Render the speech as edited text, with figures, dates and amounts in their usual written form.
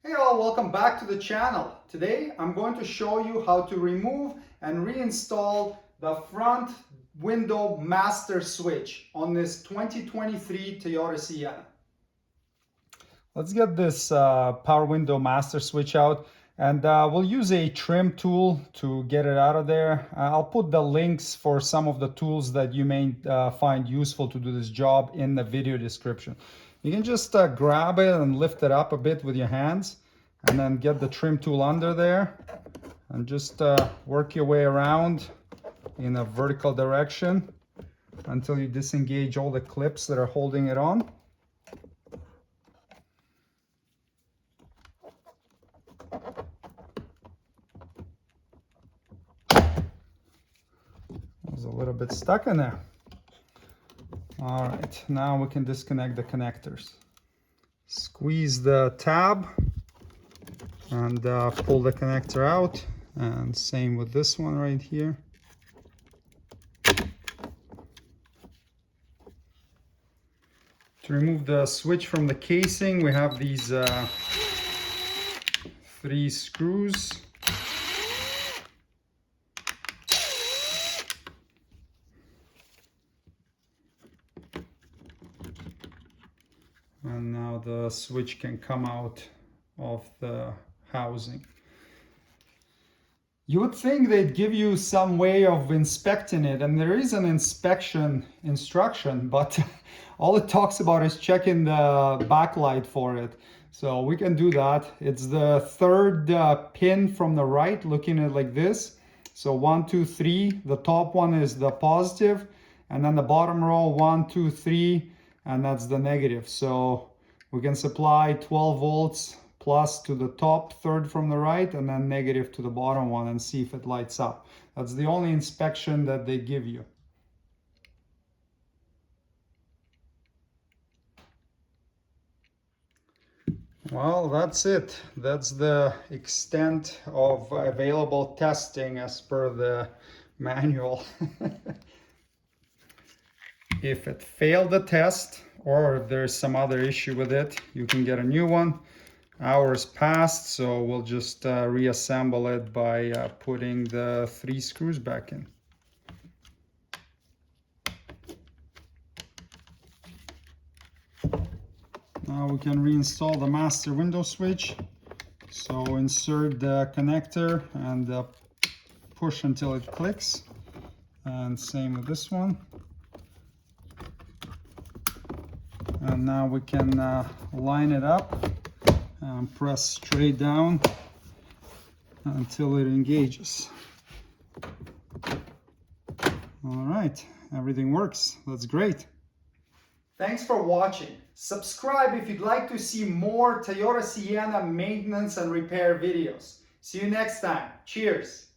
Hey all, welcome back to the channel. Today I'm going to show you how to remove and reinstall the front window master switch on this 2023 Toyota Sienna. Let's get this power window master switch out, and we'll use a trim tool to get it out of there. I'll put the links for some of the tools that you may find useful to do this job in the video description. You can just grab it and lift it up a bit with your hands, and then get the trim tool under there and just work your way around in a vertical direction until you disengage all the clips that are holding it on. A little bit stuck in there. All right, now we can disconnect the connectors. Squeeze the tab and pull the connector out, and same with this one right here. To remove the switch from the casing, we have these 3 screws. And now the switch can come out of the housing. You would think they'd give you some way of inspecting it, and there is an inspection instruction, but all it talks about is checking the backlight for it. So we can do that. It's the third pin from the right, looking at it like this. So 1, 2, 3. The top one is the positive, and then the bottom row 1, 2, 3. And that's the negative. So we can supply 12 volts plus to the top third from the right, and then negative to the bottom one, and see if it lights up. That's the only inspection that they give you. Well, that's it. That's the extent of available testing as per the manual. If it failed the test, or if there's some other issue with it, you can get a new one. Ours passed, so we'll just reassemble it by putting the 3 screws back in. Now we can reinstall the master window switch. So insert the connector and push until it clicks. And same with this one. And now we can line it up and press straight down until it engages. All right, everything works. That's great. Thanks for watching. Subscribe if you'd like to see more Toyota Sienna maintenance and repair videos. See you next time. Cheers.